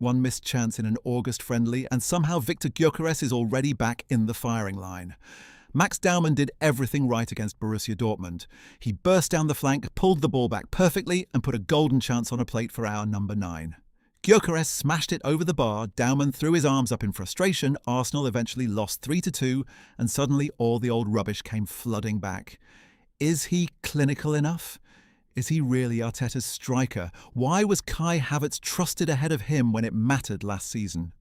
One missed chance in an August friendly, and somehow Viktor Gyökeres is already back in the firing line. Max Daumann did everything right against Borussia Dortmund. He burst down the flank, pulled the ball back perfectly, and put a golden chance on a plate for our number 9. Gyökeres smashed it over the bar, Daumann threw his arms up in frustration, Arsenal eventually lost 3-2, and suddenly all the old rubbish came flooding back. Is he clinical enough? Is he really Arteta's striker? Why was Kai Havertz trusted ahead of him when it mattered last season?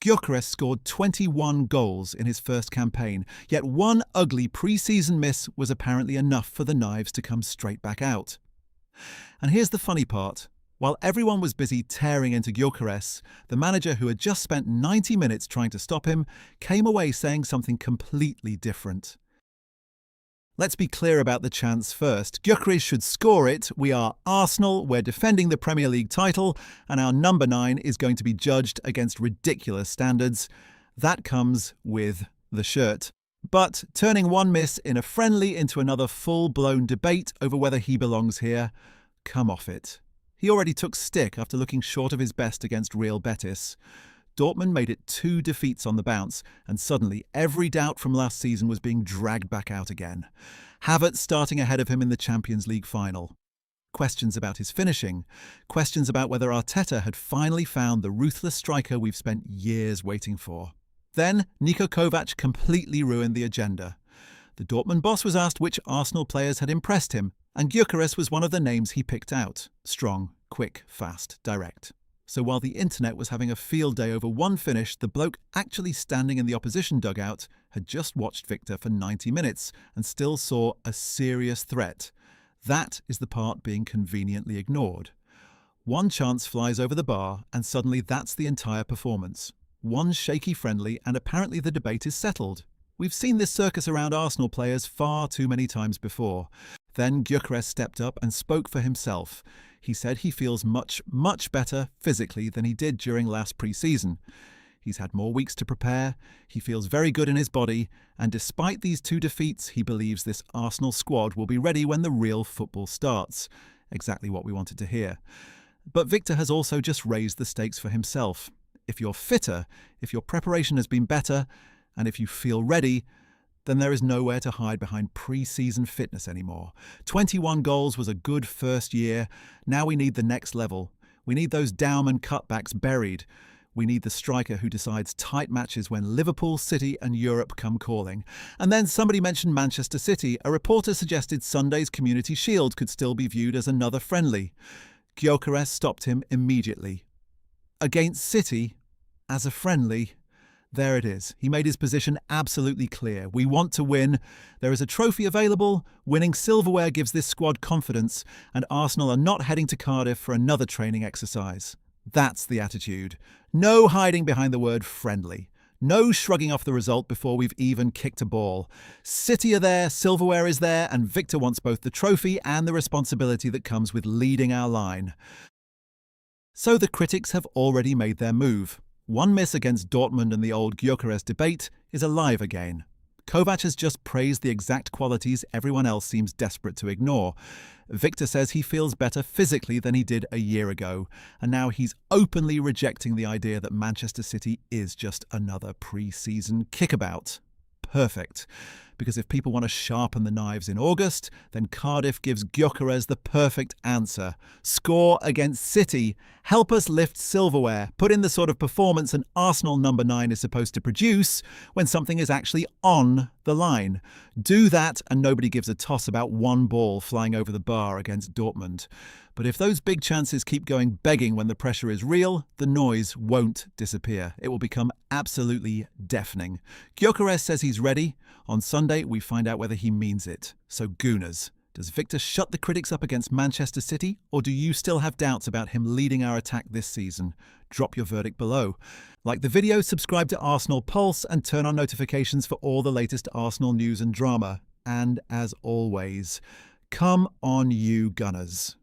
Gyökeres scored 21 goals in his first campaign, yet one ugly pre-season miss was apparently enough for the knives to come straight back out. And here's the funny part. While everyone was busy tearing into Gyökeres, the manager who had just spent 90 minutes trying to stop him came away saying something completely different. Let's be clear about the chance first. Gyökeres should score it. We are Arsenal, we're defending the Premier League title, and our number 9 is going to be judged against ridiculous standards. That comes with the shirt. But turning one miss in a friendly into another full-blown debate over whether he belongs here, come off it. He already took stick after looking short of his best against Real Betis. Dortmund made it 2 defeats on the bounce, and suddenly every doubt from last season was being dragged back out again. Havertz starting ahead of him in the Champions League final. Questions about his finishing. Questions about whether Arteta had finally found the ruthless striker we've spent years waiting for. Then, Niko Kovac completely ruined the agenda. The Dortmund boss was asked which Arsenal players had impressed him, and Gyökeres was one of the names he picked out. Strong, quick, fast, direct. So while the internet was having a field day over one finish, the bloke actually standing in the opposition dugout had just watched Viktor for 90 minutes and still saw a serious threat. That is the part being conveniently ignored. One chance flies over the bar, and suddenly that's the entire performance. One shaky friendly, and apparently the debate is settled. We've seen this circus around Arsenal players far too many times before. Then Gyökeres stepped up and spoke for himself. He said he feels much, much better physically than he did during last pre-season. He's had more weeks to prepare, he feels very good in his body, and despite these 2 defeats, he believes this Arsenal squad will be ready when the real football starts. Exactly what we wanted to hear. But Viktor has also just raised the stakes for himself. If you're fitter, if your preparation has been better, and if you feel ready, then there is nowhere to hide behind pre-season fitness anymore. 21 goals was a good first year. Now we need the next level. We need those Daumann cutbacks buried. We need the striker who decides tight matches when Liverpool, City and Europe come calling. And then somebody mentioned Manchester City. A reporter suggested Sunday's Community Shield could still be viewed as another friendly. Gyökeres stopped him immediately. Against City, as a friendly, there it is. He made his position absolutely clear. We want to win. There is a trophy available. Winning silverware gives this squad confidence, and Arsenal are not heading to Cardiff for another training exercise. That's the attitude. No hiding behind the word friendly. No shrugging off the result before we've even kicked a ball. City are there, silverware is there, and Viktor wants both the trophy and the responsibility that comes with leading our line. So the critics have already made their move. One miss against Dortmund and the old Gyökeres debate is alive again. Kovac has just praised the exact qualities everyone else seems desperate to ignore. Viktor says he feels better physically than he did a year ago, and now he's openly rejecting the idea that Manchester City is just another pre-season kickabout. Perfect. Because if people want to sharpen the knives in August, then Cardiff gives Gyökeres the perfect answer. Score against City. Help us lift silverware. Put in the sort of performance an Arsenal number 9 is supposed to produce when something is actually on the line. Do that and nobody gives a toss about one ball flying over the bar against Dortmund. But if those big chances keep going begging when the pressure is real, the noise won't disappear. It will become absolutely deafening. Gyökeres says he's ready. On Sunday, we find out whether he means it. So Gooners, does Viktor shut the critics up against Manchester City, or do you still have doubts about him leading our attack this season? Drop your verdict below. Like the video, subscribe to Arsenal Pulse, and turn on notifications for all the latest Arsenal news and drama. And as always, come on you Gunners.